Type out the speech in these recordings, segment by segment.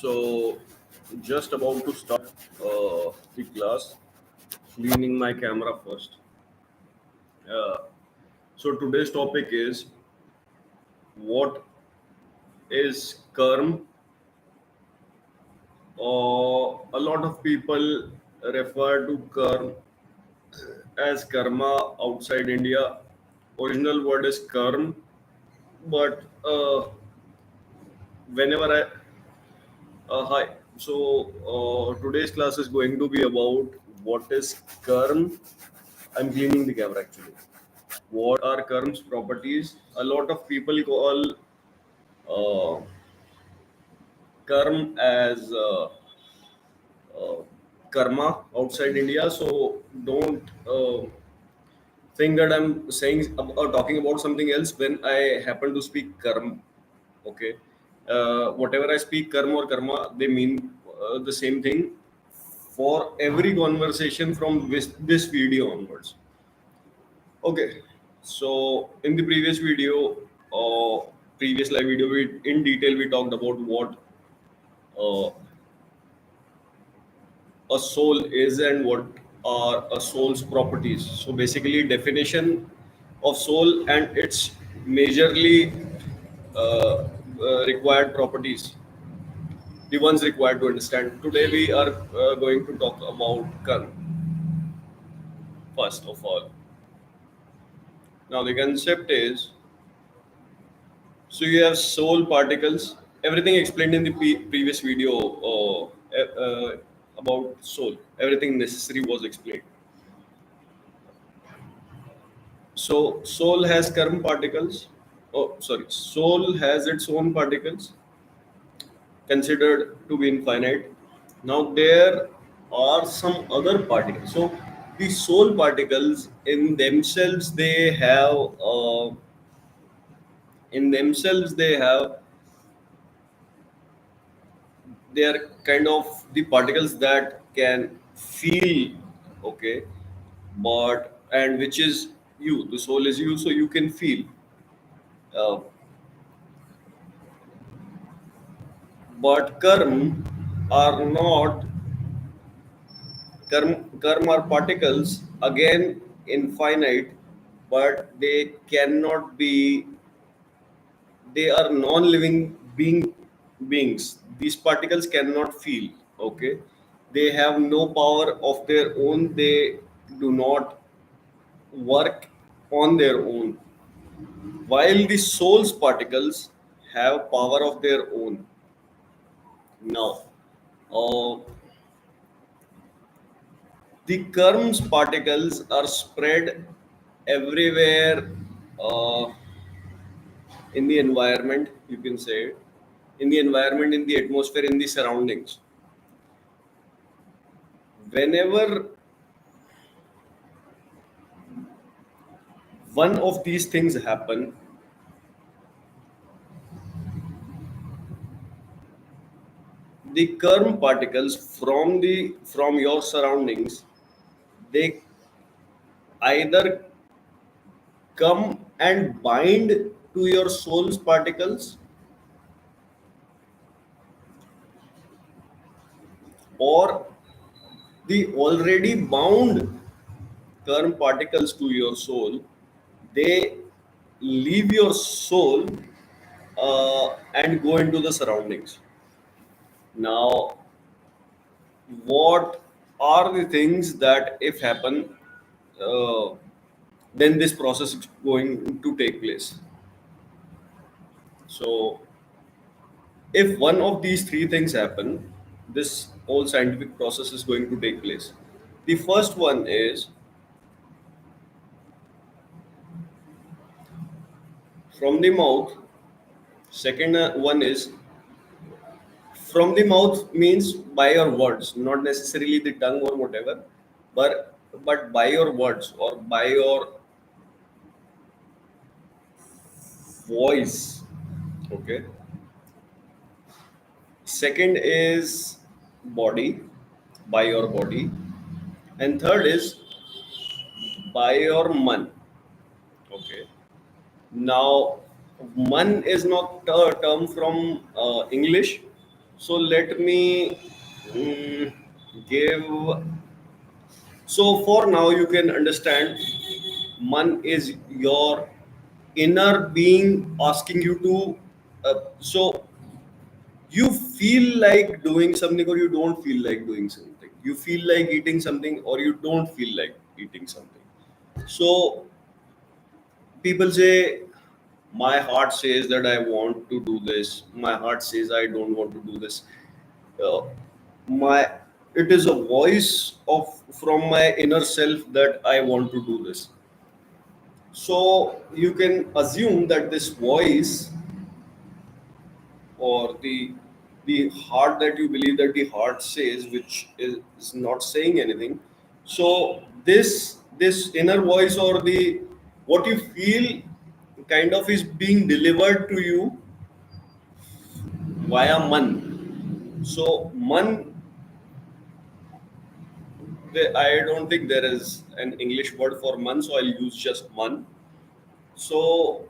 So, just about to start the class, cleaning my camera first. Uh, so, today's topic is what is Karm? A lot of people refer to Karm as karma outside India. Original word is Karm, but whenever I hi. So today's class is going to be about what is Karm. I'm cleaning the camera actually. What are Karm's properties? A lot of people call uh, Karm as uh, karma outside India. So don't think that I'm saying or talking about something else when I happen to speak Karm. Okay, whatever I speak, Karma or karma, they mean the same thing for every conversation from this video onwards. Okay, so in the previous video, previous live video, we in detail we talked about what uh, a soul is and what are a soul's properties. So basically, definition of soul and its majorly required properties, the ones required to understand. Today we are going to talk about karma first of all. Now the concept is, so you have soul particles. Everything explained in the previous video about soul. Everything necessary was explained. So soul has karma particles. Oh, sorry. Soul has its own particles considered to be infinite. Now there are some other particles. So the soul particles in themselves they have they are kind of the particles that can feel, okay, but and which is you. The soul is you, so you can feel. Uh, but are not karm are particles again infinite, but they are non-living beings. These particles cannot feel, okay, they have no power of their own, they do not work on their own, while the soul's particles have power of their own. Now uh, the Karm's particles are spread everywhere in the environment, you can say, in the environment, in the atmosphere, in the surroundings. Whenever one of these things happen, the Karm particles from your surroundings, they either come and bind to your soul's particles, or the already bound Karm particles to your soul, they leave your soul and go into the surroundings. Now, what are the things that if happen, uh, then this process is going to take place? So, if one of these three things happen, this whole scientific process is going to take place. The first one is from the mouth. Second one is from the mouth means by your words, not necessarily the tongue or whatever, but by your words or by your voice. Okay. Second is body, by your body, and third is by your man. Okay. Now, man is not a term from English. So let me give. So for now, you can understand, man is your inner being asking you to. So you feel like doing something or you don't feel like doing something. You feel like eating something or you don't feel like eating something. So people say, my heart says that I want to do this. My heart says I don't want to do this. Uh, my it is a voice of from my inner self that I want to do this. So you can assume that this voice, or the heart, that you believe that the heart says, which is not saying anything. So this inner voice, or the what you feel, kind of is being delivered to you via man. So man, I don't think there is an English word for man, so I'll use just man. So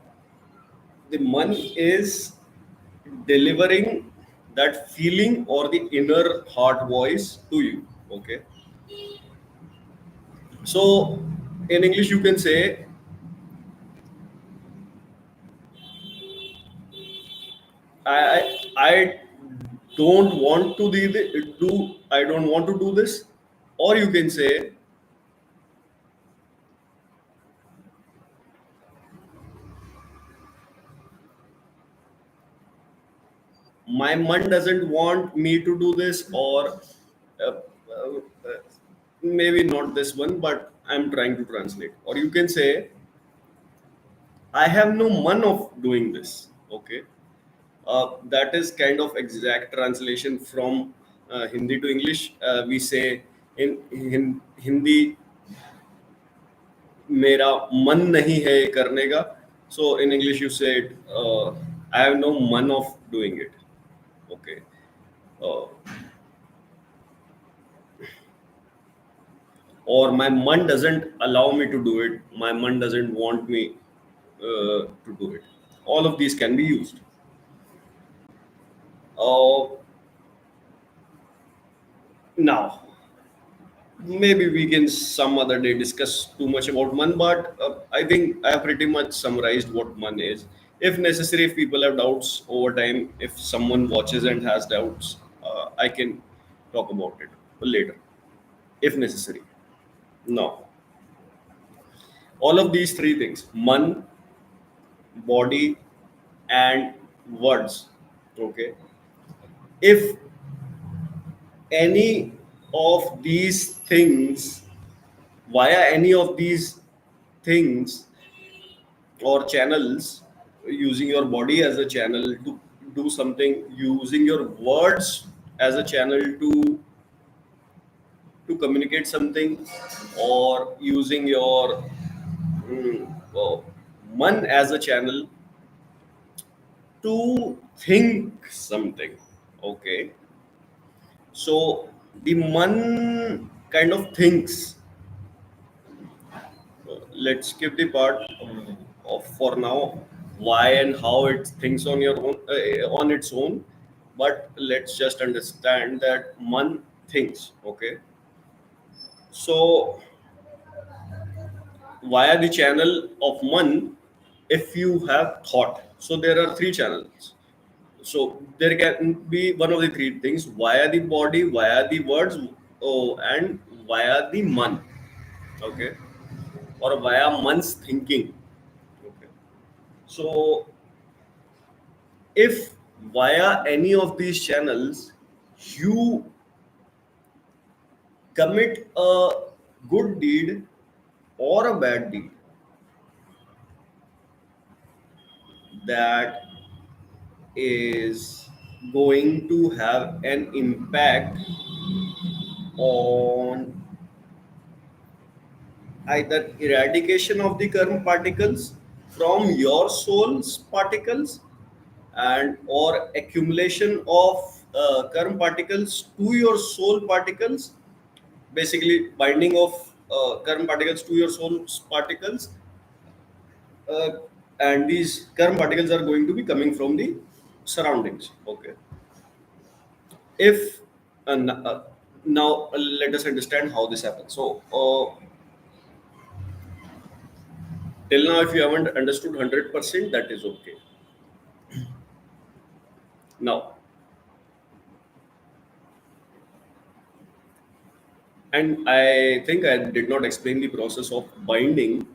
the man is delivering that feeling or the inner heart voice to you. Okay. So in English, you can say, I don't want to I don't want to do this, or you can say, my mind doesn't want me to do this, or uh, uh, uh, maybe not this one, but I'm trying to translate. Or you can say, I have no man of doing this. Okay. That is kind of exact translation from Hindi to English. We say in Hindi, मेरा मन नहीं है ये करने का. So in English you said, I have no मन of doing it. Okay. Uh, or my मन doesn't allow me to do it. My मन doesn't want me to do it. All of these can be used. Uh, Now, maybe we can some other day discuss too much about man, but I think I have pretty much summarized what man is. If necessary, if people have doubts over time, if someone watches and has doubts, I can talk about it later, if necessary. Now, all of these three things, man, body, and words, okay? If any of these things, via any of these things or channels, using your body as a channel to do something, using your words as a channel to communicate something, or using your man as a channel to think something. Okay. So the man kind of thinks. Let's skip the part of for now, why and how it thinks on your own, on its own. But let's just understand that man thinks. Okay. So via the channel of man, if you have thought, so there are three channels. So there can be one of the three things, via the body, via the words, and via the man. Okay. Or via man's thinking. Okay. So if via any of these channels you commit a good deed or a bad deed, that is going to have an impact on either eradication of the karm particles from your soul's particles, and or accumulation of karm particles to your soul particles, basically binding of karm particles to your soul's particles, uh, and these karm particles are going to be coming from the surroundings. Okay. If now let us understand how this happens. So till now, if you haven't understood 100%, that is okay. Now, and I think I did not explain the process of binding.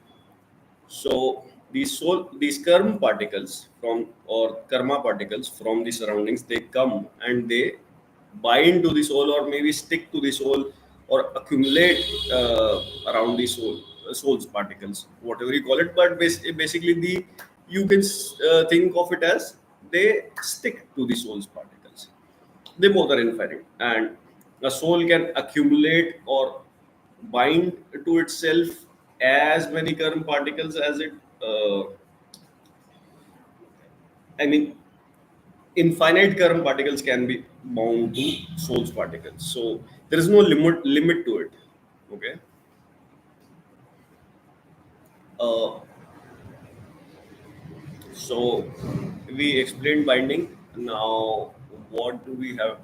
So these karm particles from or karma particles from the surroundings, they come and they bind to the soul, or maybe stick to the soul, or accumulate around the soul's particles, whatever you call it. But basically, you can think of it as they stick to the soul's particles. They both are infinite, and a soul can accumulate or bind to itself as many current particles as it. I mean, infinite current particles can be bound to soul's particles. So there is no limit to it. Okay. Uh, so we explained binding. Now, what do we have?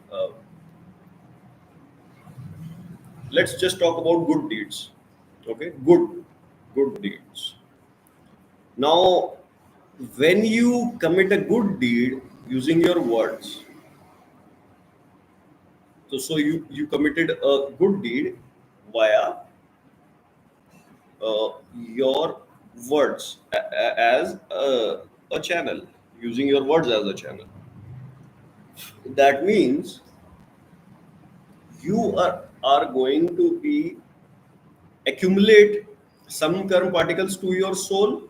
Let's just talk about good deeds. Okay, good deeds. Now, when you commit a good deed using your words, so you committed a good deed via your words as a channel, using your words as a channel. That means you are going to be accumulate some karma particles to your soul,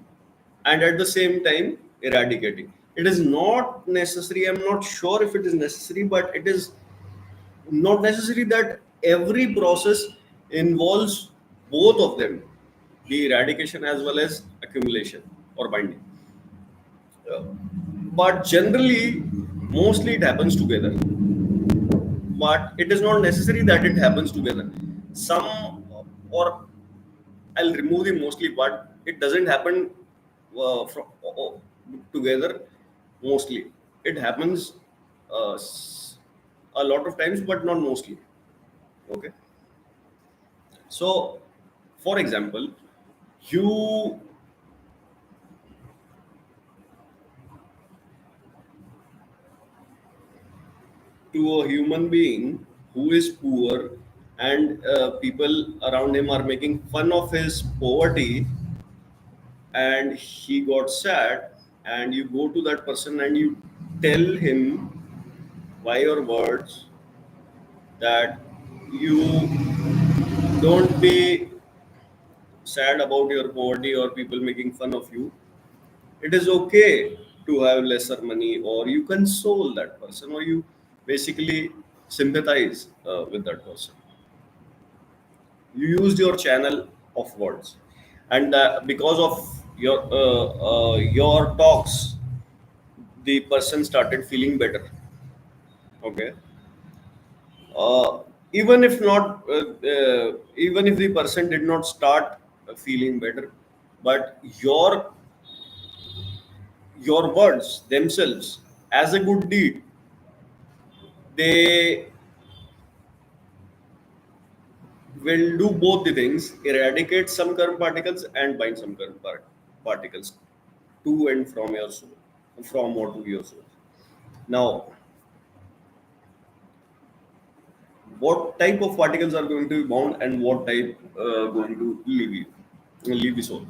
and at the same time eradicating. It is not necessary, I'm not sure if it is necessary, but it is not necessary that every process involves both of them, the eradication as well as accumulation or binding. Uh, but generally, mostly it happens together, but it is not necessary that it happens together. Some, or I'll remove the mostly, but it doesn't happen together mostly. It happens a lot of times, but not mostly. Okay. So, for example, you to a human being who is poor, and people around him are making fun of his poverty, and he got sad, and you go to that person and you tell him by your words that you don't be sad about your poverty or people making fun of you. It is okay to have lesser money, or you console that person, or you basically sympathize with that person. You used your channel of words, and because of your talks, the person started feeling better. Okay. uh, Even if not even if the person did not start feeling better, but your words themselves as a good deed, they will do both the things: eradicate some current particles and bind some current particles to and from your soul, from or to your soul. Now, what type of particles are going to be bound, and what type going to leave the soul?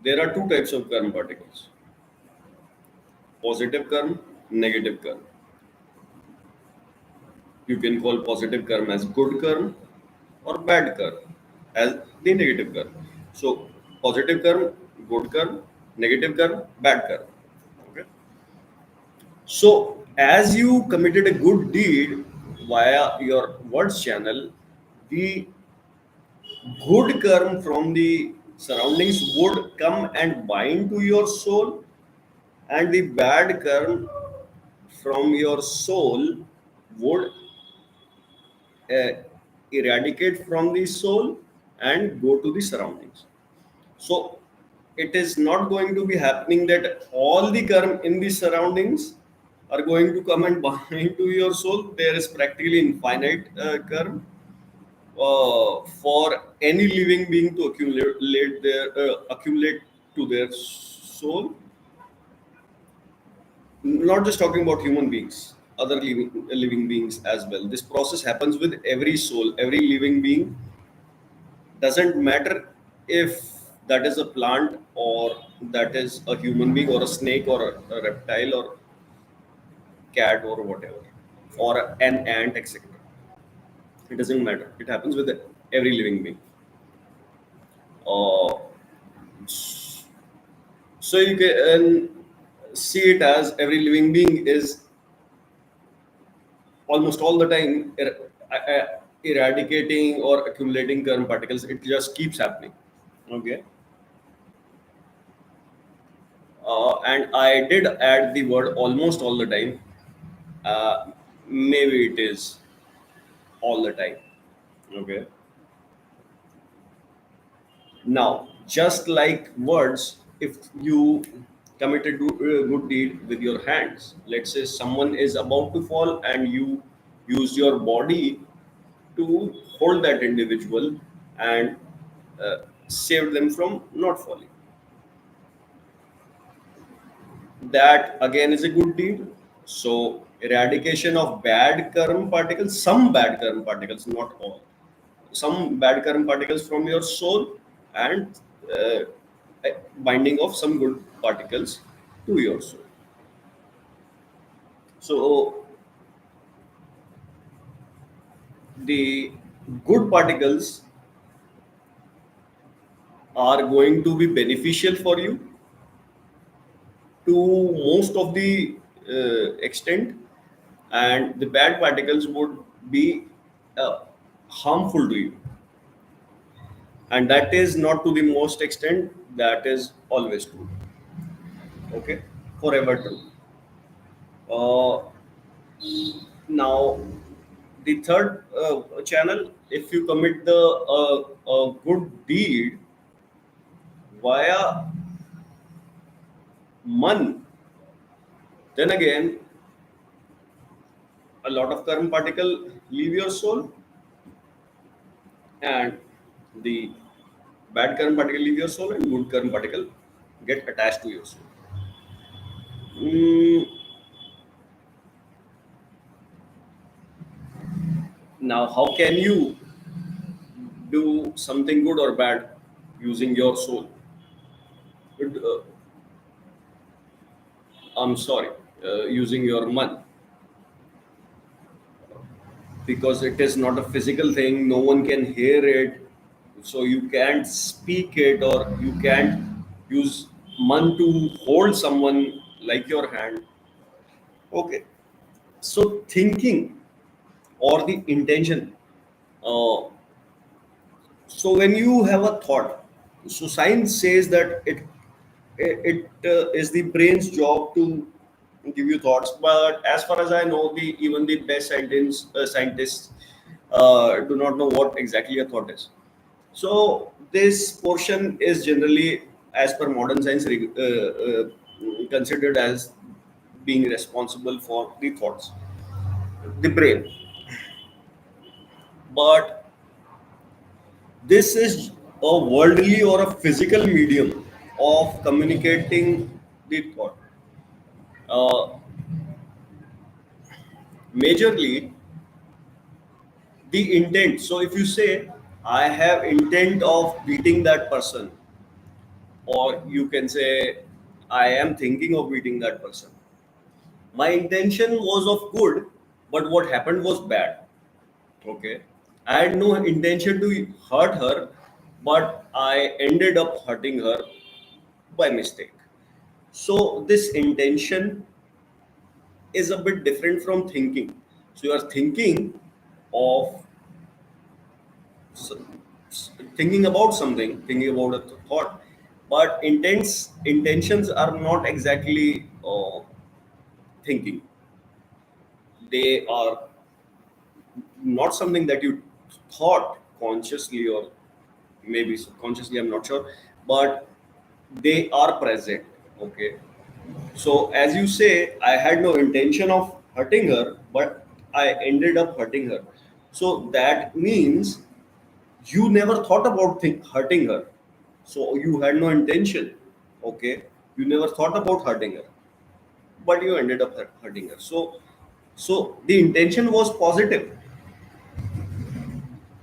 There are two types of current particles: positive karma, negative karma. You can call positive karma as good karma, or bad karma as the negative karma. So, positive karma, good karma; negative karma, bad karma. Okay. So, as you committed a good deed via your words channel, the good karma from the surroundings would come and bind to your soul, and the bad karma from your soul would uh, eradicate from the soul and go to the surroundings. So, it is not going to be happening that all the karma in the surroundings are going to come and bind to your soul. There is practically infinite karma for any living being to accumulate to their soul. Not just talking about human beings, other living beings as well. This process happens with every soul, every living being. Doesn't matter if that is a plant or that is a human being or a snake or a reptile or cat or whatever, or an ant, etc. It doesn't matter. It happens with every living being. Uh, so you can see it as every living being is almost all the time eradicating or accumulating current particles. It just keeps happening. Okay. And I did add the word almost all the time. uh, Maybe it is all the time. Okay. Now, just like words, if you commit a good deed with your hands, let's say someone is about to fall and you use your body to hold that individual and save them from not falling. That again is a good deed. So, eradication of bad karma particles, some bad karma particles, not all, some bad karma particles from your soul, and uh, binding of some good particles to your soul. So, the good particles are going to be beneficial for you to most of the extent, and the bad particles would be uh, harmful to you, and that is not to the most extent, that is always true. Okay, forever true. uh, Now, the third channel, if you commit the good deed via man, then again a lot of karma particle leave your soul, and the bad karma particle leave your soul, and good karma particle get attached to your soul. Mm, Now, how can you do something good or bad using your soul? Good, I'm sorry, using your man, because it is not a physical thing. No one can hear it, so you can't speak it, or you can't use man to hold someone like your hand. Okay, so thinking or the intention. Uh, so when you have a thought, so science says that it is the brain's job to give you thoughts. But as far as I know, the even the best scientists do not know what exactly a thought is. So this portion is generally, as per modern science, considered as being responsible for the thoughts, the brain. But this is a worldly or a physical medium of communicating the thought. Uh, Majorly, the intent. So if you say, I have intent of beating that person, or you can say, I am thinking of beating that person. My intention was of good, but what happened was bad. Okay. I had no intention to hurt her, but I ended up hurting her by mistake. So this intention is a bit different from thinking. So you are thinking of s- thinking about something, thinking about a thought, but intentions are not exactly thinking. They are not something that you thought consciously or maybe subconsciously. I'm not sure, but they are present. Okay. So as you say, I had no intention of hurting her, but I ended up hurting her. So that means you never thought about hurting her. So you had no intention. Okay. You never thought about hurting her, but you ended up hurting her. So the intention was positive.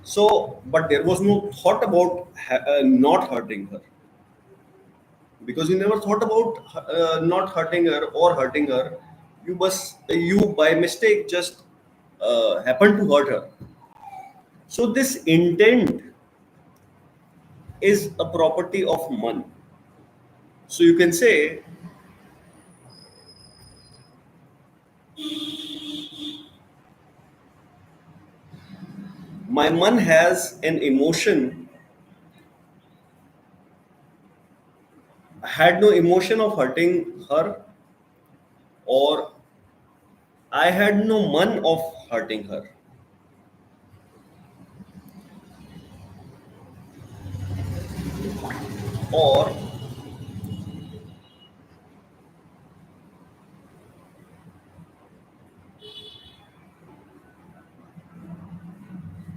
So, but there was no thought about not hurting her, because you never thought about not hurting her or hurting her. You by mistake just happened to hurt her. So this intent is a property of man. So you can say my man has an emotion, had no emotion of hurting her, or I had no man of hurting her, or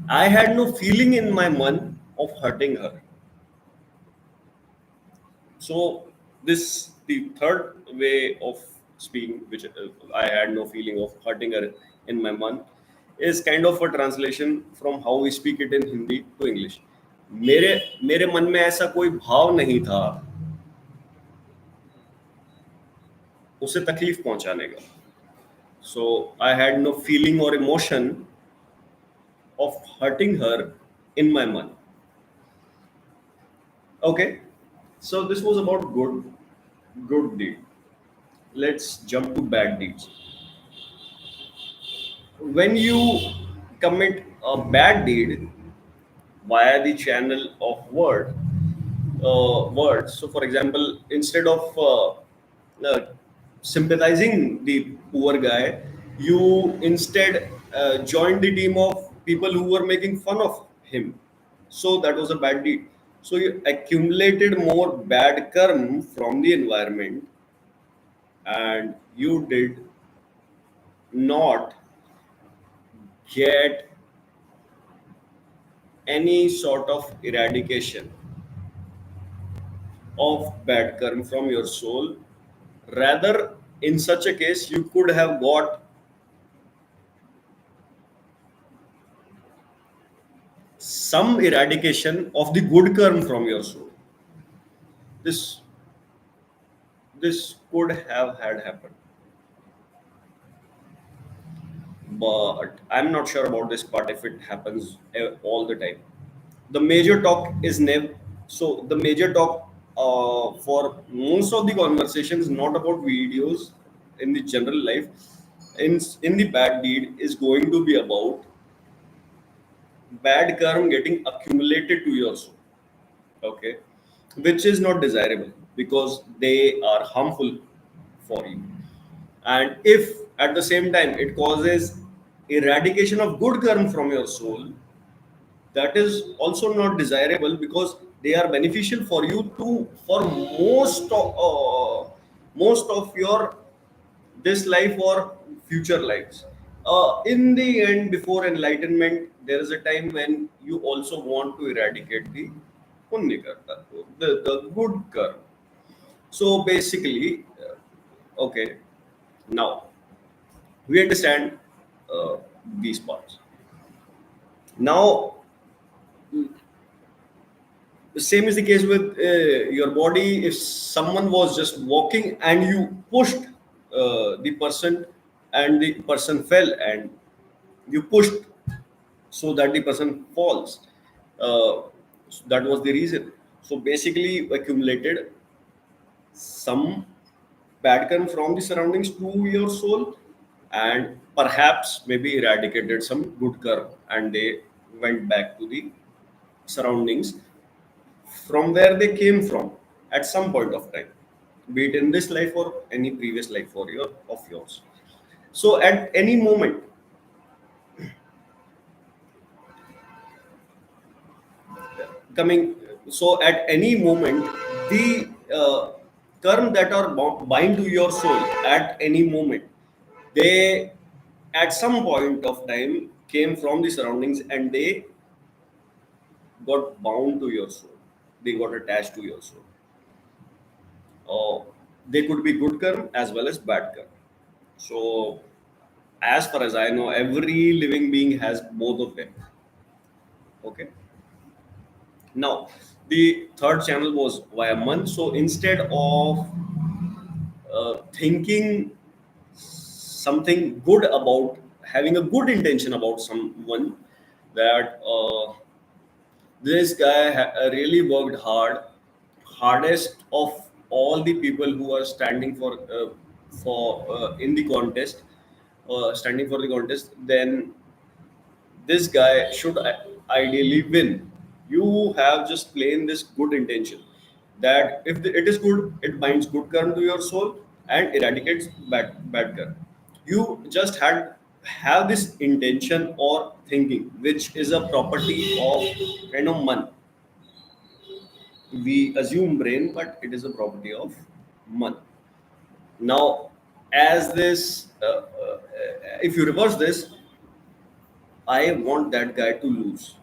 I had no feeling in my man of hurting her. So this the third way of speaking, which I had no feeling of hurting her in my man, is kind of a translation from how we speak it in Hindi to English. मेरे मेरे मन में ऐसा कोई भाव नहीं था उसे तकलीफ पहुंचाने का. So I had no feeling or emotion of hurting her in my man. Okay, so this was about good deed. Let's jump to bad deeds. When you commit a bad deed via the channel of words. So, for example, instead of sympathizing the poor guy, you instead joined the team of people who were making fun of him. So that was a bad deed. So you accumulated more bad karma from the environment, and you did not get any sort of eradication of bad karma from your soul. Rather, in such a case, you could have got some eradication of the good karma from your soul. This this could have had happened, but I'm not sure about this part if it happens all the time. The major talk is never. So the major talk for most of the conversations, not about videos in the general life, in the bad deed, is going to be about bad karma getting accumulated to your soul. Okay, which is not desirable because they are harmful for you. And if at the same time it causes eradication of good karma from your soul, that is also not desirable because they are beneficial for you to for most of your this life or future lives. In the end, before enlightenment, there is a time when you also want to eradicate the punya karma, the good karma. So basically, okay, now we understand uh, these parts. Now, the same is the case with your body. If someone was just walking and you pushed the person and the person fell and you pushed so that the person falls, uh, that was the reason. So basically accumulated some bad karma from the surroundings to your soul, and perhaps maybe eradicated some good karma, and they went back to the surroundings from where they came from at some point of time, be it in this life or any previous life for your of yours. So at any moment, coming, so at any moment, the uh, karm that are bind to your soul at any moment, they at some point of time came from the surroundings and they got bound to your soul, they got attached to your soul. uh, they could be good karma as well as bad karma. So as far as I know, every living being has both of them. Okay. Now, the third channel was via man. So instead of thinking something good about, having a good intention about someone, that this guy really worked hard, hardest of all the people who are standing for in the contest, standing for the contest, then this guy should ideally win. You have just plain this good intention that if it is good, it binds good karma to your soul and eradicates bad karma. You just had have this intention or thinking, which is a property of kind of man. We assume brain, but it is a property of man. Now, as this, if you reverse this, I want that guy to lose.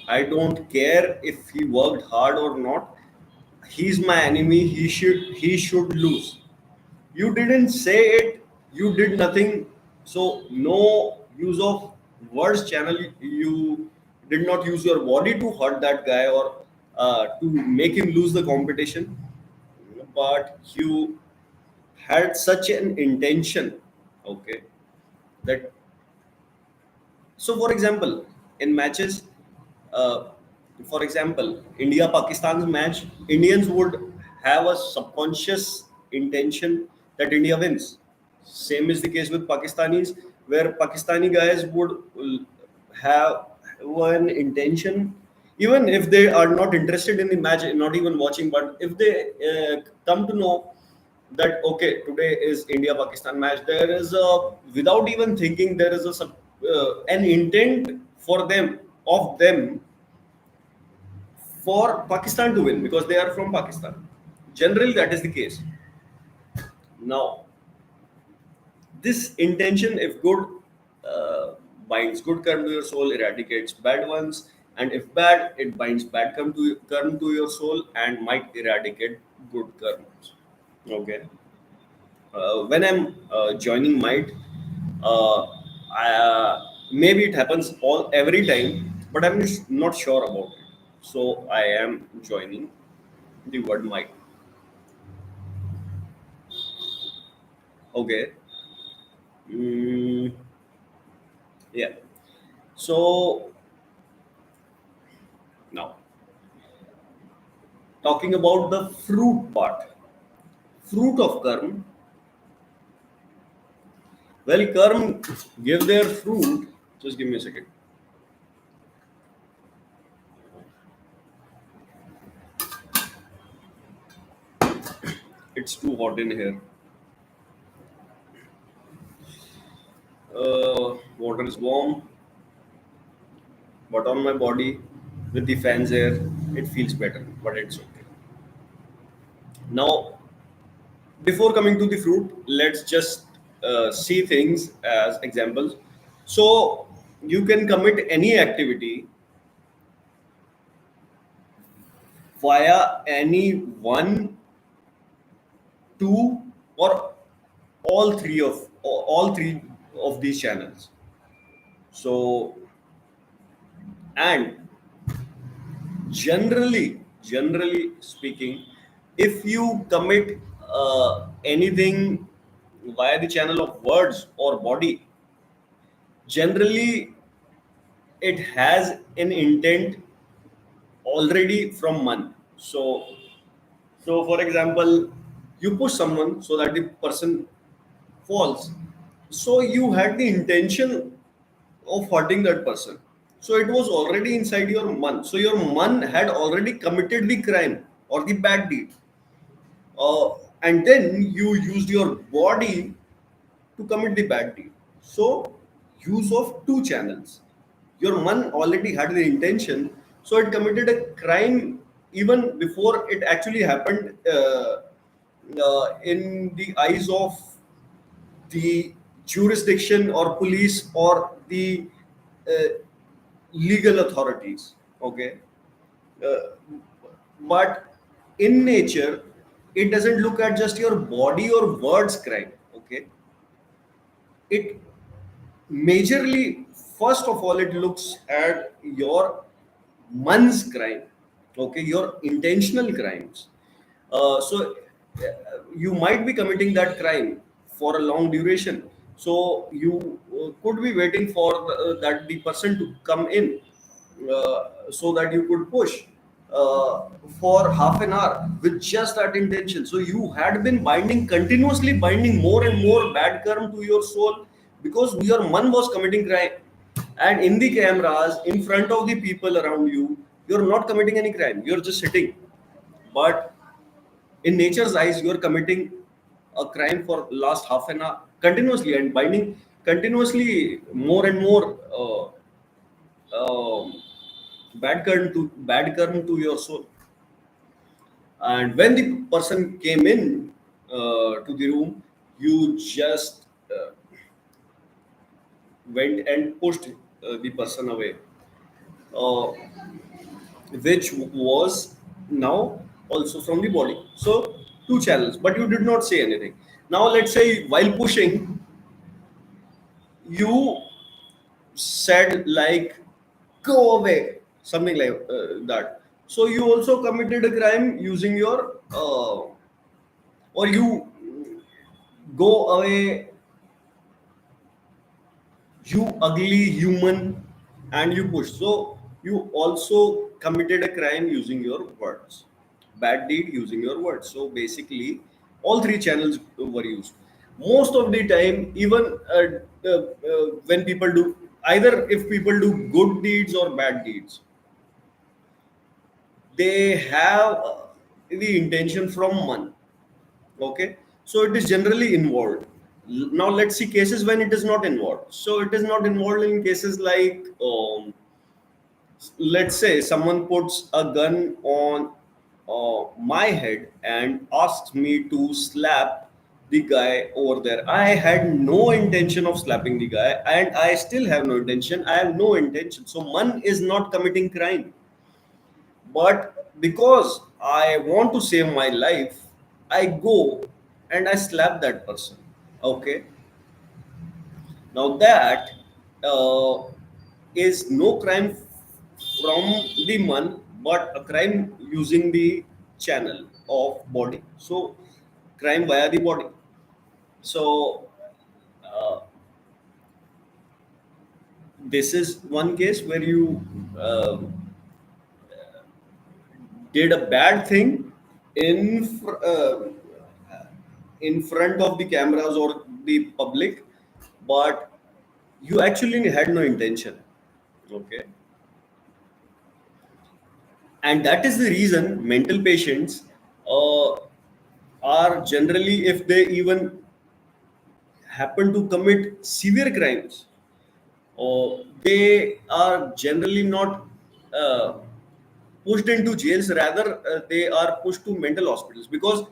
I don't care if he worked hard or not. He's my enemy. He should lose. You didn't say it. You did nothing. So no use of words channel. You did not use your body to hurt that guy or to make him lose the competition. But you had such an intention. Okay, that so, for example, in matches, uh, for example, India Pakistan's match, Indians would have a subconscious intention that India wins. Same is the case with Pakistanis, where Pakistani guys would have one intention, even if they are not interested in the match, not even watching, but if they come to know that okay, today is India Pakistan match, there is a, without even thinking, there is a an intent for them, of them, for Pakistan to win because they are from Pakistan. Generally, that is the case. Now, this intention, if good, binds good karma to your soul, eradicates bad ones, and if bad, it binds bad karma to your soul and might eradicate good karmas. Okay. When I'm joining might, maybe it happens all every time, but I'm just not sure about it. So I am joining the word might. Okay. Mm, yeah. So now talking about the fruit part, fruit of karm. Well, karm give their fruit. Just give me a second. It's too hot in here. Water is warm, but on my body with the fans air, it feels better. But it's okay. Now, before coming to the fruit, let's just see things as examples. So you can commit any activity via any one, two, or all three of these channels. So, and generally speaking, if you commit anything via the channel of words or body, generally it has an intent already from man. So for example, you push someone so that the person falls. So you had the intention of hurting that person. So it was already inside your man. So your man had already committed the crime or the bad deed. And then you used your body to commit the bad deed. So, use of two channels. Your man already had the intention, so it committed a crime even before it actually happened, in the eyes of the jurisdiction or police or the uh, legal authorities. Okay. uh, but in nature, it doesn't look at just your body or words crime. Okay. It majorly, first of all, it looks at your man's crime. Okay, your intentional crimes. You might be committing that crime for a long duration, so you could be waiting for that the person to come in, so that you could push for half an hour with just that intention. So you had been binding, continuously binding more and more bad karma to your soul, because your man was committing crime. And in the cameras, in front of the people around you, you're not committing any crime. You're just sitting. But in nature's eyes, you're committing a crime for last half an hour continuously and binding continuously more and more um, bad karma to your soul. And when the person came in to the room, you just went and pushed the person away, uh, which was now also from the body. So two channels, but you did not say anything. Now let's say while pushing, you said like, "Go away," something like that. So you also committed a crime using your or you go away, you ugly human, and you push. So you also committed a crime using your words, bad deed using your words. So basically all three channels were used most of the time. Even when people do, either if people do good deeds or bad deeds, they have the intention from one. Okay. So it is generally involved. Now let's see cases when it is not involved. So it is not involved in cases like, let's say someone puts a gun on my head and asks me to slap the guy over there. I had no intention of slapping the guy, and I still have no intention. I have no intention. So one is not committing crime. But because I want to save my life, I go and I slap that person. Okay. Now that uh, is no crime from the man, but a crime using the channel of body. So crime via the body. So uh, this is one case where you uh, did a bad thing in in front of the cameras or the public, but you actually had no intention. Okay. And that is the reason mental patients uh, are generally, if they even happen to commit severe crimes, they are generally not uh, pushed into jails. Rather, they are pushed to mental hospitals, because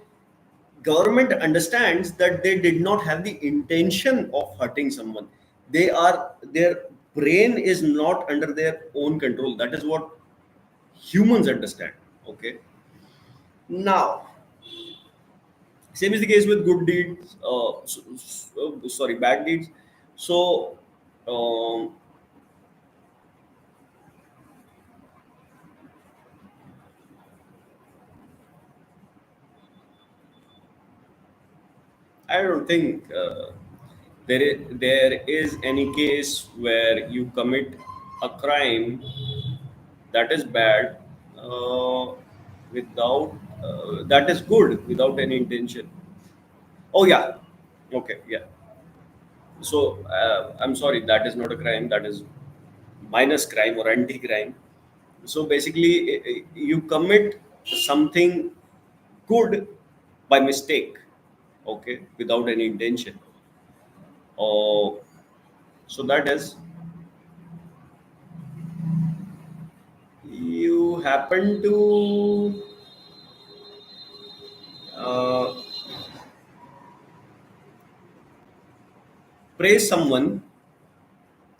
government understands that they did not have the intention of hurting someone. Their brain is not under their own control. That is what humans understand. Okay. Now same is the case with good deeds, sorry, bad deeds. So um, I don't think there is any case where you commit a crime that is bad, uh, without that is good without any intention. Oh yeah. Okay. Yeah. So I'm sorry, that is not a crime. That is minus crime or anti-crime. So basically, you commit something good by mistake. Okay, without any intention. Oh, so that is, you happen to uh, praise someone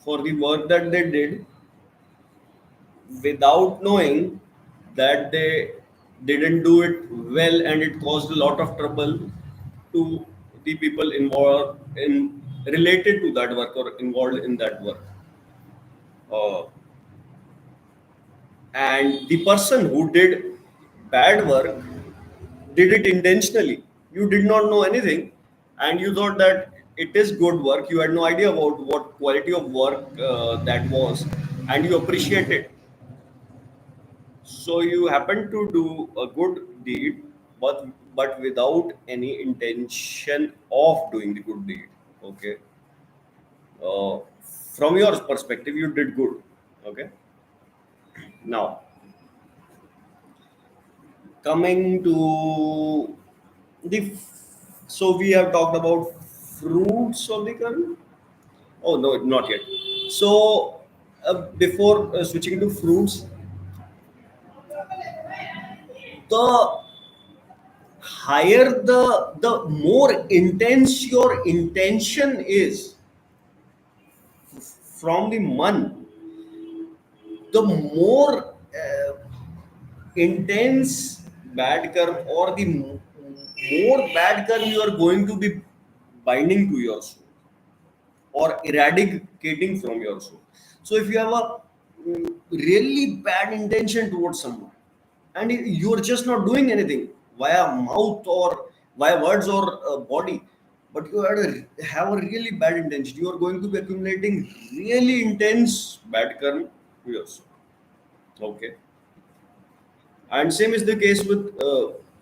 for the work that they did without knowing that they didn't do it well, and it caused a lot of trouble to the people involved in related to that work or involved in that work. uh, and the person who did bad work did it intentionally. You did not know anything, and you thought that it is good work. You had no idea about what quality of work that was, and you appreciate it. So you happen to do a good deed, but without any intention of doing the good deed. Okay. Uh, from your perspective, you did good. Okay. Now, coming to the so we have talked about fruits of the kernel. Oh no, not yet. So before switching to fruits, the higher the more intense your intention is from the month, the more intense bad karma or the more bad karma you are going to be binding to your soul or eradicating from your soul. So if you have a really bad intention towards someone, and you're just not doing anything via mouth or via words or body, but you have a really bad intention, you are going to be accumulating really intense bad karma to your soul. Okay. And same is the case with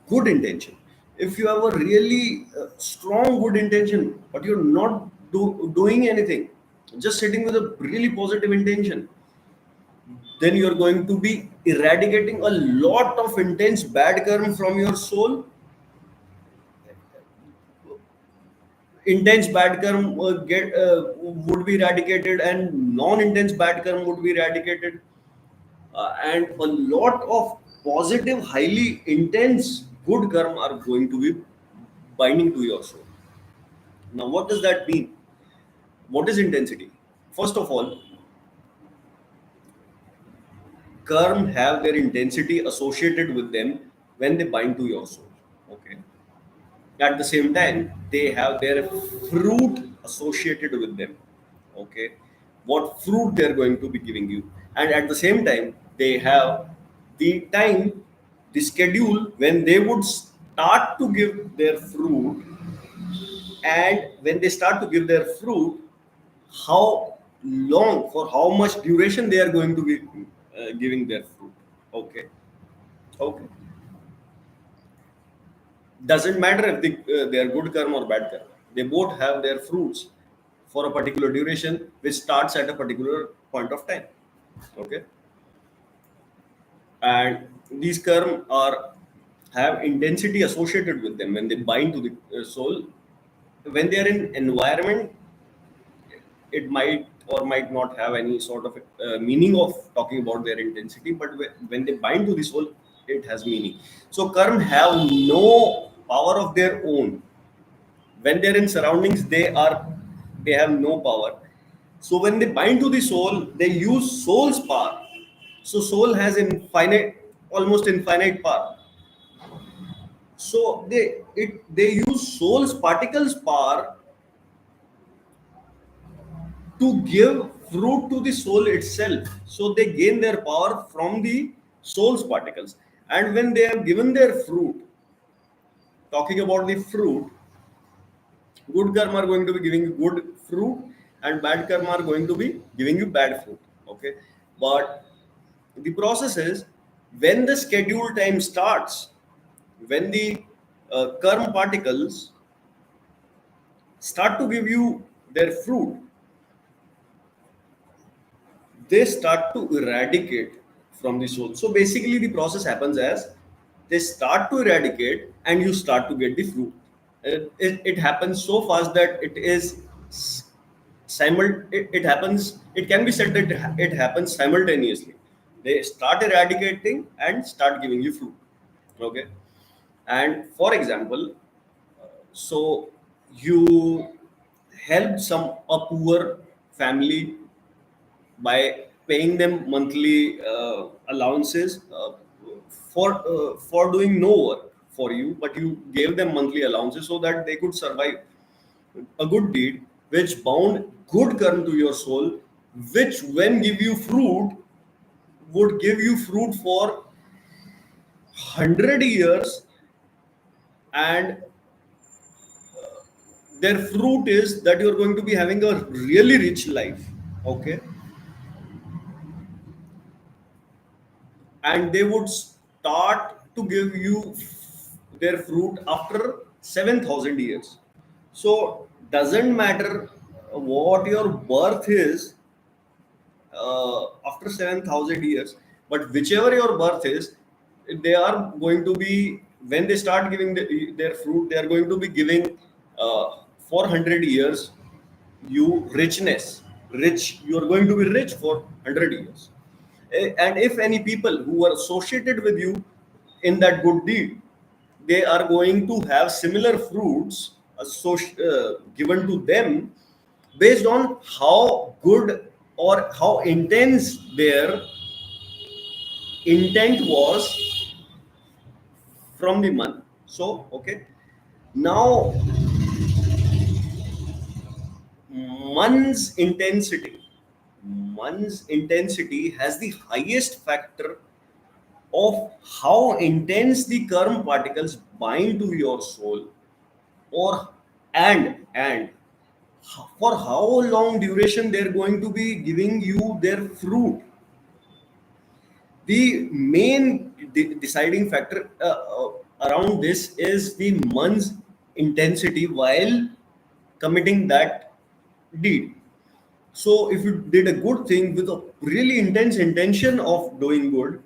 good intention. If you have a really strong good intention but you're not doing anything, just sitting with a really positive intention, then you're going to be eradicating a lot of intense bad karma from your soul. Intense bad karma get would be eradicated, and non-intense bad karma would be eradicated, and a lot of positive, highly intense good karma are going to be binding to your soul. Now, what does that mean? What is intensity? First of all, karma have their intensity associated with them when they bind to your soul. Okay. At the same time, they have their fruit associated with them. Okay. What fruit they are going to be giving you, and at the same time, they have the time, the schedule when they would start to give their fruit, and when they start to give their fruit, how long, for how much duration they are going to be giving their fruit. Okay. Okay. Doesn't matter if they are good karma or bad karma. They both have their fruits for a particular duration, which starts at a particular point of time. Okay. And these karma are have intensity associated with them when they bind to the soul. When they are in environment, it might or might not have any sort of meaning of talking about their intensity, but when they bind to the soul, it has meaning. So karma have no power of their own. When they're in surroundings, they have no power. So when they bind to the soul, they use soul's power. So soul has infinite, almost infinite power. So they use soul's particles power to give fruit to the soul itself. So they gain their power from the soul's particles. And when they have given their fruit, talking about the fruit, good karma are going to be giving you good fruit, and bad karma are going to be giving you bad fruit. Okay. But the process is, when the scheduled time starts, when the karma particles start to give you their fruit, they start to eradicate from the soul. So basically, the process happens as they start to eradicate, and you start to get the fruit. It happens so fast that it is it happens. It can be said that it happens simultaneously. They start eradicating and start giving you fruit. Okay. And for example, so you help some a poor family by paying them monthly allowances for doing no work for you, but you gave them monthly allowances so that they could survive. A good deed which bound good karma to your soul, which when give you fruit, would give you fruit for 100 years, and their fruit is that you're going to be having a really rich life. Okay. And they would start to give you their fruit after 7,000 years. So doesn't matter what your birth is after 7,000 years, but whichever your birth is, they are going to be, when they start giving their fruit, they are going to be giving 400 years you richness. Rich, you are going to be rich for 100 years. And if any people who are associated with you in that good deed, they are going to have similar fruits given to them based on how good or how intense their intent was from the month. So, okay, now one's intensity, one's intensity has the highest factor of how intense the karma particles bind to your soul, or and for how long duration they're going to be giving you their fruit. The main deciding factor around this is the one's intensity while committing that deed. So if you did a good thing with a really intense intention of doing good,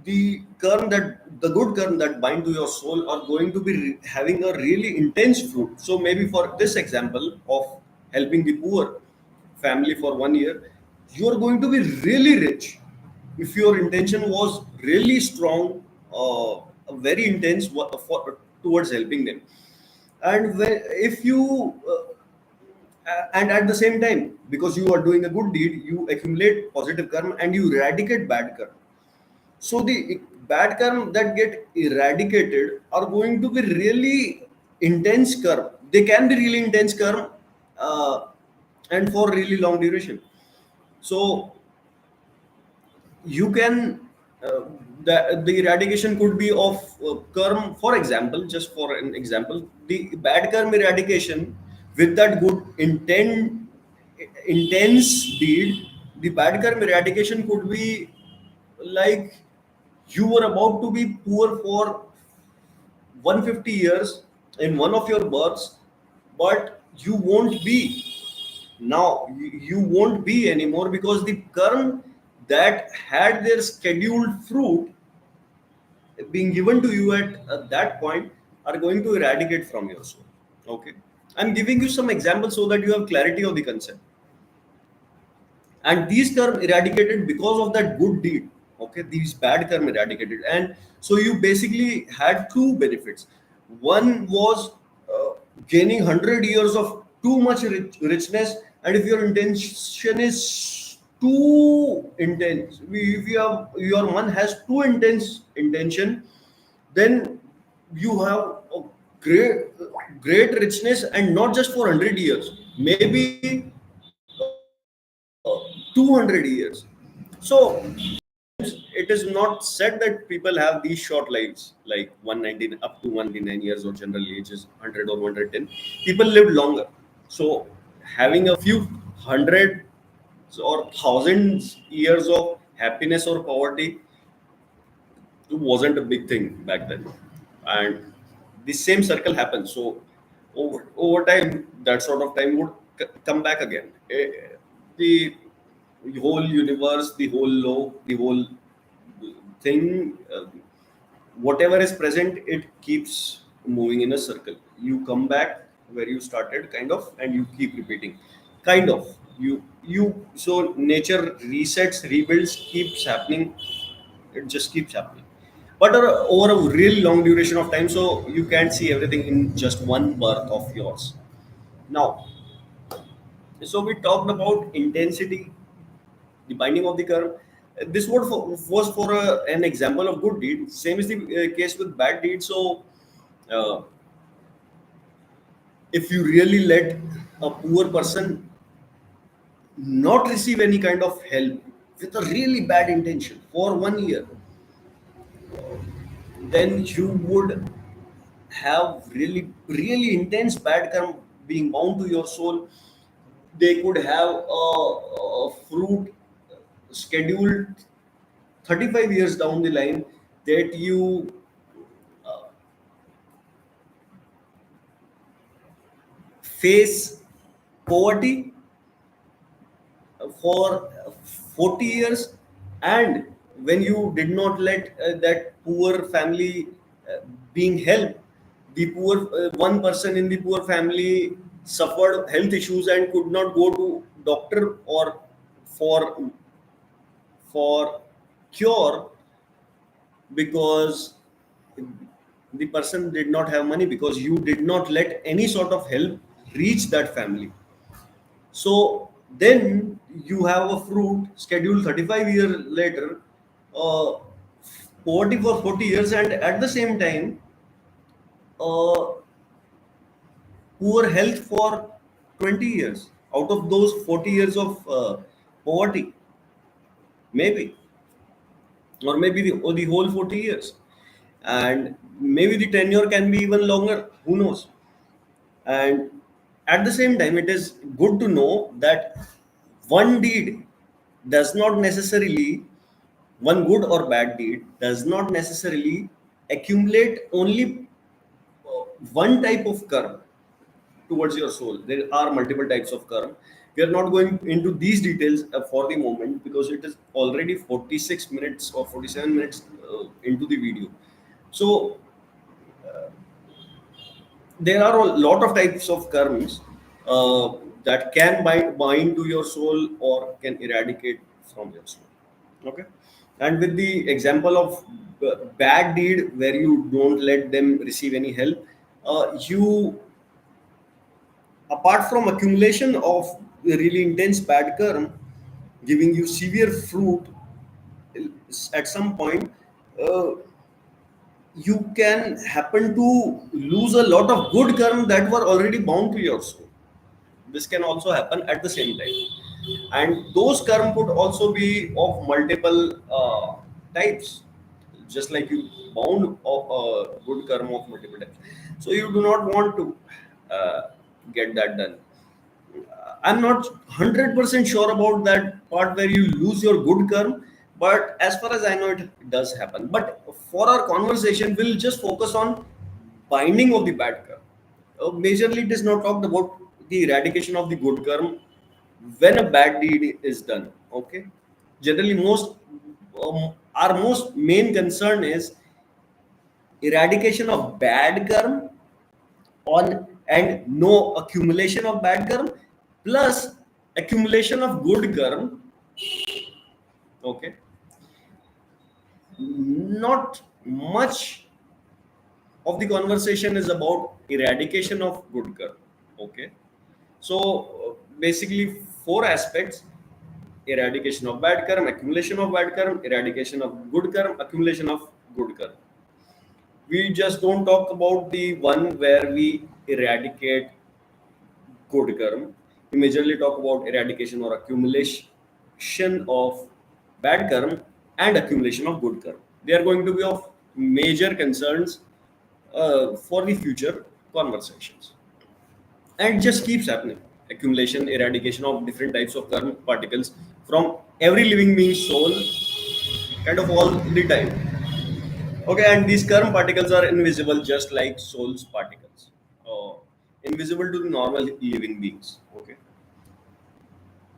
the kern that the good kern that bind to your soul are going to be having a really intense fruit. So maybe for this example of helping the poor family for 1 year, you are going to be really rich if your intention was really strong, very intense towards helping them. And if you and at the same time, because you are doing a good deed, you accumulate positive karma and you eradicate bad karma. So the bad karma that get eradicated are going to be really intense karma. They can be really intense karma, and for really long duration. So you can the eradication could be of karma. For example, just for an example, the bad karma eradication with that good intense deed, the bad karma eradication could be like you were about to be poor for 150 years in one of your births, but you won't be now. You won't be anymore because the karm that had their scheduled fruit being given to you at that point are going to eradicate from your soul. Okay. I'm giving you some examples so that you have clarity of the concept. And these karma eradicated because of that good deed. Okay, these bad karma eradicated, and so you basically had two benefits. One was gaining 100 years of too much richness, and if your intention is too intense, if you have, your one has too intense intention, then you have a great richness, and not just for 100 years, maybe 200 years. So it is not said that people have these short lives like 119 up to 199 years, or general age is 100 or 110. People live longer. So having a few hundred or thousands years of happiness or poverty wasn't a big thing back then. And the same circle happens. So over time, that sort of time would come back again. The whole universe, the whole law, the whole thing, whatever is present, it keeps moving in a circle. You come back where you started, kind of, and you keep repeating, kind of. You so nature resets, rebuilds, keeps happening. It just keeps happening, but over a really long duration of time, so you can't see everything in just one birth of yours. Now, so we talked about intensity, the binding of the curve. This was for an example of good deed. Same is the case with bad deed. So uh, if you really let a poor person not receive any kind of help with a really bad intention for 1 year, then you would have really intense bad karma being bound to your soul. They could have a fruit scheduled 35 years down the line, that you face poverty for 40 years, and when you did not let that poor family being helped, the poor one person in the poor family suffered health issues and could not go to doctor or for cure, because the person did not have money, because you did not let any sort of help reach that family. So then you have a fruit scheduled 35 years later, uh, poverty for 40 years, and at the same time, uh, poor health for 20 years. Out of those 40 years of poverty, maybe, or maybe or the whole 40 years. And maybe the tenure can be even longer, who knows. And at the same time, it is good to know that one deed does not necessarily, one good or bad deed does not necessarily accumulate only one type of karma towards your soul. There are multiple types of karma. We are not going into these details for the moment, because it is already 46 minutes or 47 minutes into the video. So there are a lot of types of karmas that can bind to your soul or can eradicate from your soul. Okay. And with the example of bad deed where you don't let them receive any help, you, apart from accumulation of really intense bad karma giving you severe fruit at some point, uh, you can happen to lose a lot of good karma that were already bound to your soul. This can also happen at the same time, and those karma would also be of multiple types, just like you bound of good karma of multiple types. So you do not want to uh, get that done. I'm not 100% sure about that part where you lose your good karma, but as far as I know, it does happen. But for our conversation, we'll just focus on binding of the bad karma. Majorly, it is not talked about the eradication of the good karma when a bad deed is done. Okay, generally, our most main concern is eradication of bad karma on, and no accumulation of bad karma, plus accumulation of good karma. Okay, not much of the conversation is about eradication of good karma. Okay, so basically four aspects: eradication of bad karma, accumulation of bad karma, eradication of good karma, accumulation of good karma. We just don't talk about the one where we eradicate good karma. We majorly talk about eradication or accumulation of bad karma and accumulation of good karma. They are going to be of major concerns for the future conversations. And it just keeps happening. Accumulation, eradication of different types of karma particles from every living being's soul, kind of all the time. Okay, and these karma particles are invisible, just like soul's particles. Invisible to the normal living beings. Okay.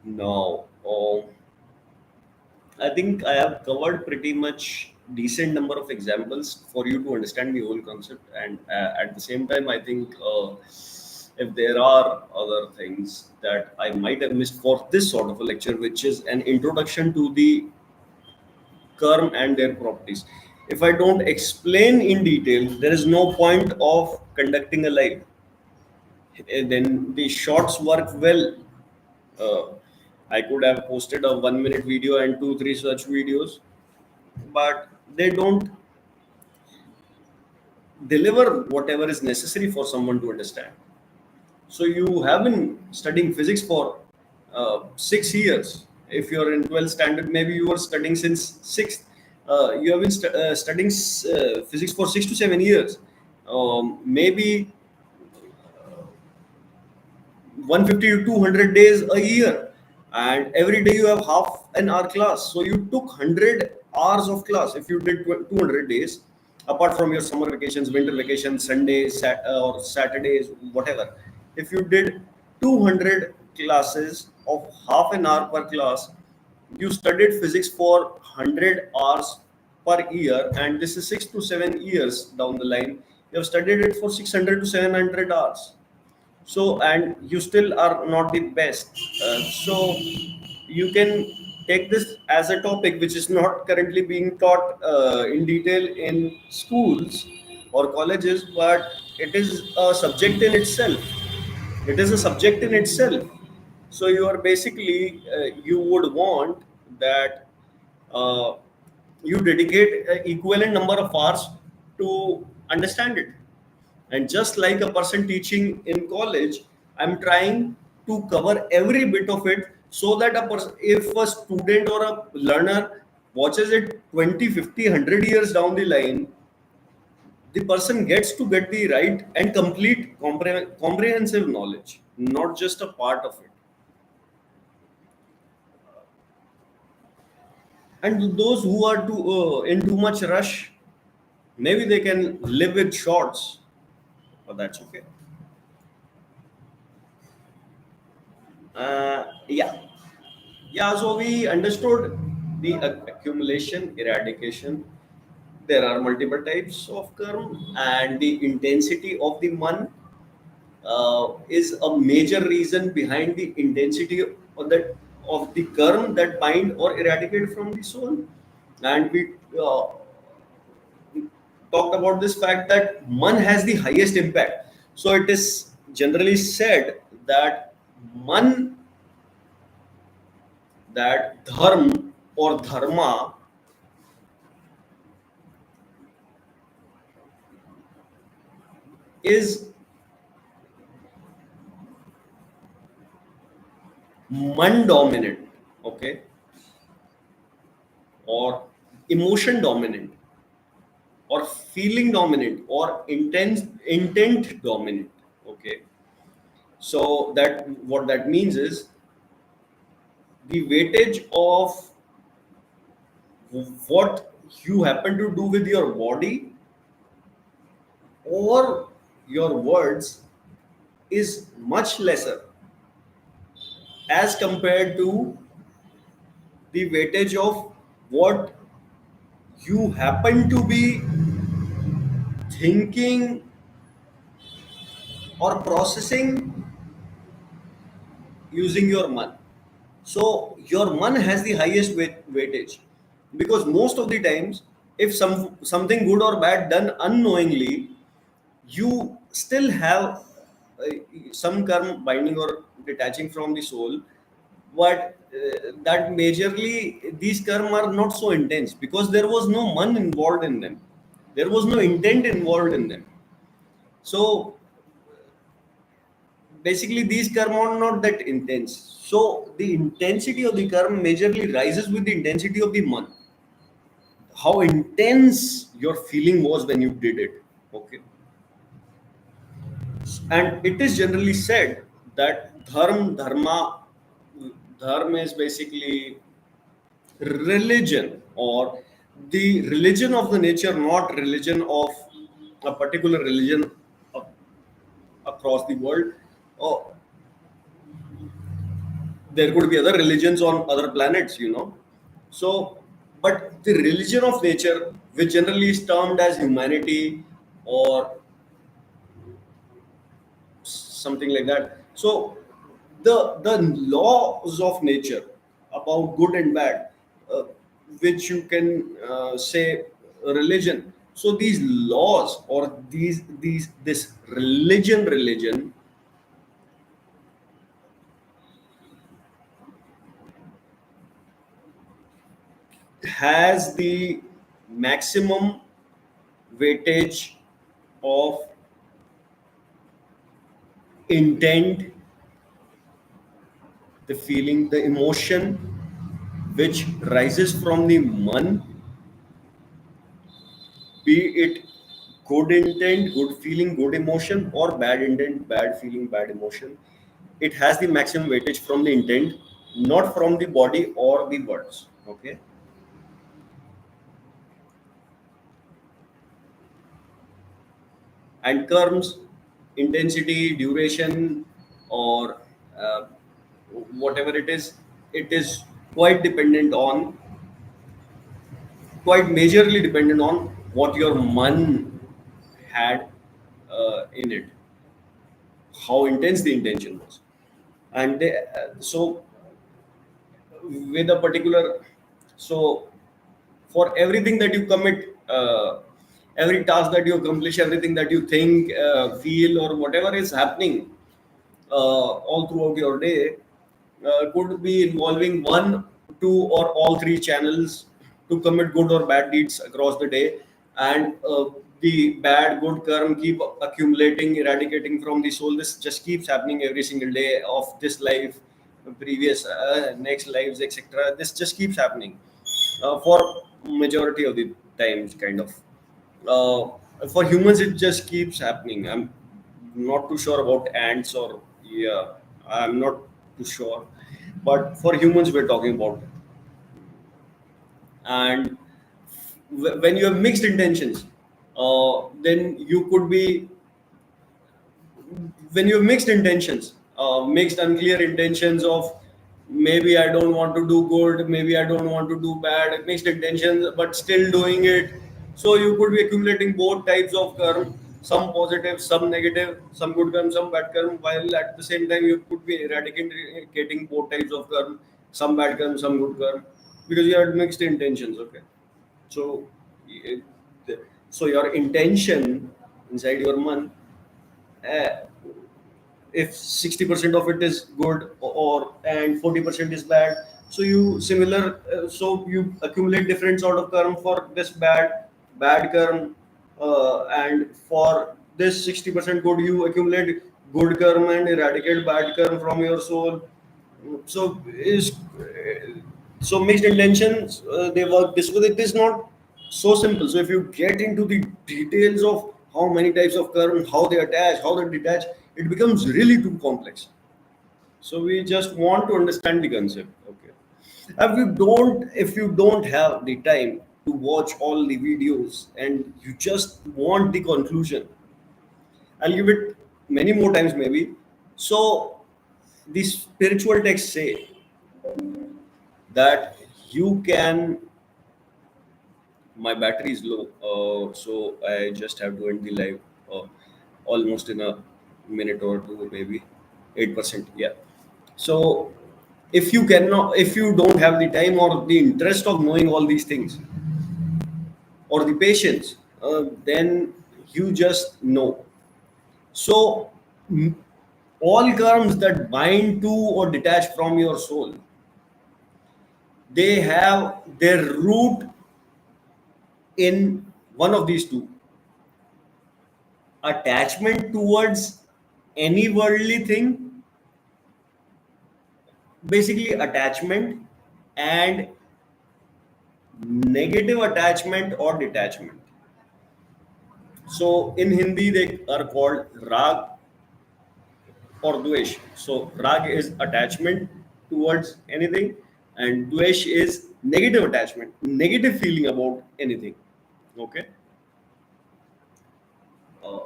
Now, I think I have covered pretty much decent number of examples for you to understand the whole concept, and at the same time, I think if there are other things that I might have missed for this sort of a lecture, which is an introduction to the Karm and their properties. If I don't explain in detail, there is no point of conducting a live. Then the shorts work well. Uh, I could have posted a 1 minute video and two, three such videos, but they don't deliver whatever is necessary for someone to understand. So you have been studying physics for 6 years. If you're in 12th standard, maybe you were studying since sixth. You have been studying physics for 6 to 7 years. Maybe 150 to 200 days a year, and every day you have half an hour class, so you took 100 hours of class. If you did 200 days, apart from your summer vacations, winter vacations, sundays, or saturdays, whatever, if you did 200 classes of half an hour per class, you studied physics for 100 hours per year, and this is 6 to 7 years down the line. You have studied it for 600 to 700 hours. So, and you still are not the best. So you can take this as a topic which is not currently being taught in detail in schools or colleges, but it is a subject in itself. It is a subject in itself. So you are basically, you would want that uh, you dedicate an equivalent number of hours to understand it. And just like a person teaching in college, I'm trying to cover every bit of it, so that a person, if a student or a learner watches it 20, 50, 100 years down the line, the person gets to get the right and complete comprehensive knowledge, not just a part of it. And those who are in too much rush, maybe they can live with shorts, but that's okay. Yeah. Yeah, so we understood the accumulation, eradication. There are multiple types of karma, and the intensity of the man is a major reason behind the intensity of the karma that bind or eradicate from the soul. And we talked about this fact that man has the highest impact. So it is generally said that man, that dharma or dharma is man dominant, okay, or emotion dominant, or feeling dominant, or intent dominant, okay. So that what that means is the weightage of what you happen to do with your body or your words is much lesser as compared to the weightage of what you happen to be thinking or processing using your man. So your man has the highest weightage, because most of the times, if something good or bad done unknowingly, you still have some karma binding or detaching from the soul, but that majorly these karma are not so intense because there was no man involved in them, there was no intent involved in them. So basically these karma are not that intense. So the intensity of the karma majorly rises with the intensity of the man, how intense your feeling was when you did it, okay. And it is generally said that dharma is basically religion, or the religion of the nature, not religion of a particular religion a- across the world. Oh, there could be other religions on other planets, so, but the religion of nature, which generally is termed as humanity, or something like that. So the laws of nature about good and bad, uh, which you can say religion. So these laws, or these this religion has the maximum weightage of intent, the feeling, the emotion which rises from the man, be it good intent, good feeling, good emotion, or bad intent, bad feeling, bad emotion. It has the maximum weightage from the intent, not from the body or the words. Okay. And terms, intensity, duration, or uh, whatever it is quite dependent on, quite majorly dependent on what your man had in it, how intense the intention was. And so with a particular, so for everything that you commit, every task that you accomplish, everything that you think, feel, or whatever is happening all throughout your day, could be involving one, two, or all three channels to commit good or bad deeds across the day. And the bad good karma keep accumulating, eradicating from the soul. This just keeps happening every single day of this life, previous next lives, etc. This just keeps happening for majority of the times, kind of. For humans it just keeps happening. I'm not too sure about ants, or yeah, I'm not too sure, but for humans we're talking about. And when you have mixed intentions, then you could be, when you have mixed intentions, mixed unclear intentions of, maybe I don't want to do good, maybe I don't want to do bad, mixed intentions, but still doing it. So you could be accumulating both types of karma, some positive, some negative, some good karma, some bad karma, while at the same time you could be eradicating both types of karma, some bad karma, some good karma, because you had mixed intentions. Okay. So, it, so your intention inside your man, uh, if 60% of it is good, or and 40% is bad, so you similar, so you accumulate different sort of karma for this bad karma, and for this 60% good, you accumulate good karma and eradicate bad karma from your soul. So is so mixed intentions, they work this way. It is not so simple. So if you get into the details of how many types of current, how they attach, how they detach, it becomes really too complex. So we just want to understand the concept. Okay. If you don't have the time to watch all the videos and you just want the conclusion, I'll give it many more times maybe. So the spiritual texts say that you can, my battery is low, so I just have to end the live uh, almost in a minute or two, maybe 8%. Yeah. So if you don't have the time or the interest of knowing all these things, or the patience, then you just know. So mm, all karms that bind to or detach from your soul, they have their root in one of these two: attachment towards any worldly thing, basically attachment, and negative attachment or detachment. So in Hindi they are called rag or dvesh. So rag is attachment towards anything, and dvesh is negative attachment, negative feeling about anything. Okay. uh,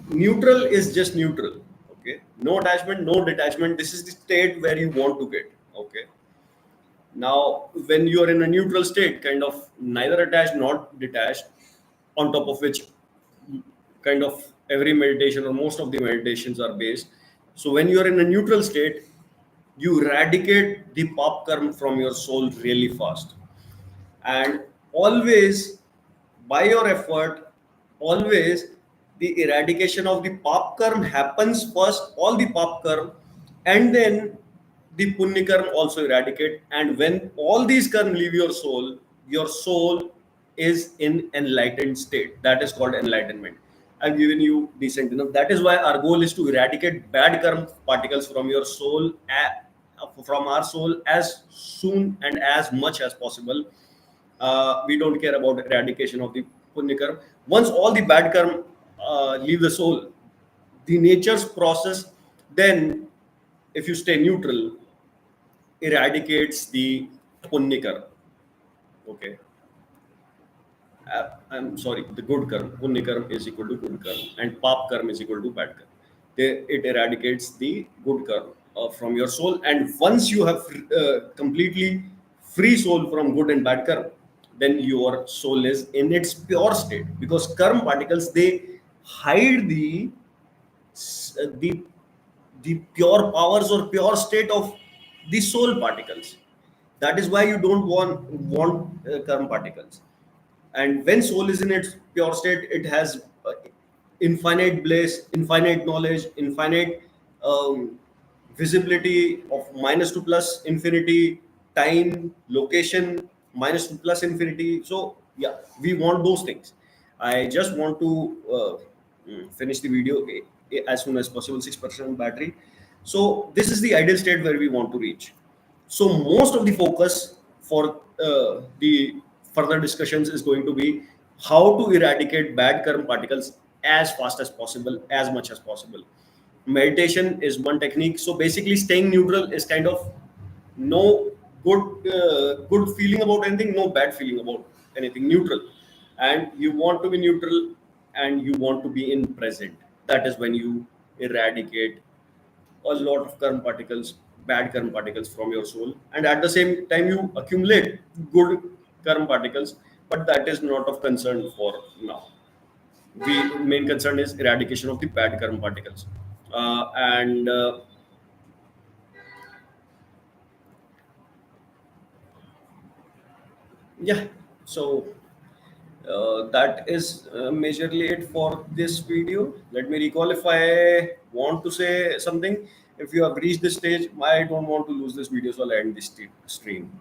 Neutral is just neutral. Okay, no attachment, no detachment. This is the state where you want to get. Okay. Now when you are in a neutral state, kind of neither attached not detached, on top of which kind of every meditation or most of the meditations are based. So when you are in a neutral state, you eradicate the pop karma from your soul really fast. And always, by your effort, always the eradication of the pop karma happens first, all the pop karma, and then the punya karma also eradicate. And when all these karma leave your soul is in enlightened state. That is called enlightenment. I've given you decent enough. That is why our goal is to eradicate bad karma particles from your soul, from our soul, as soon and as much as possible. We don't care about eradication of the punya karma. Once all the bad karma leave the soul, the nature's process, then if you stay neutral, eradicates the punya karma. Okay. I'm sorry, the good karma. Punya karma is equal to good karma, and pap karma is equal to bad karma. It eradicates the good karma from your soul, and once you have completely free soul from good and bad karma, then your soul is in its pure state, because karma particles, they hide the the pure powers or pure state of the soul particles. That is why you don't want karma particles. And when soul is in its pure state, it has infinite bliss, infinite knowledge, infinite um, visibility of minus to plus infinity, time, location, minus to plus infinity. So yeah, we want those things. I just want to finish the video as soon as possible. 6% battery. So this is the ideal state where we want to reach. So most of the focus for the further discussions is going to be how to eradicate bad karma particles as fast as possible, as much as possible. Meditation is one technique. So basically, staying neutral is kind of no good feeling about anything, no bad feeling about anything. Neutral, and you want to be neutral, and you want to be in present. That is when you eradicate a lot of karma particles, bad karma particles from your soul, and at the same time you accumulate good karma particles. But that is not of concern for now. The main concern is eradication of the bad karma particles, and yeah. So that is majorly it for this video. Let me recall if I want to say something. If you have reached this stage, I don't want to lose this video, so I'll end this stream.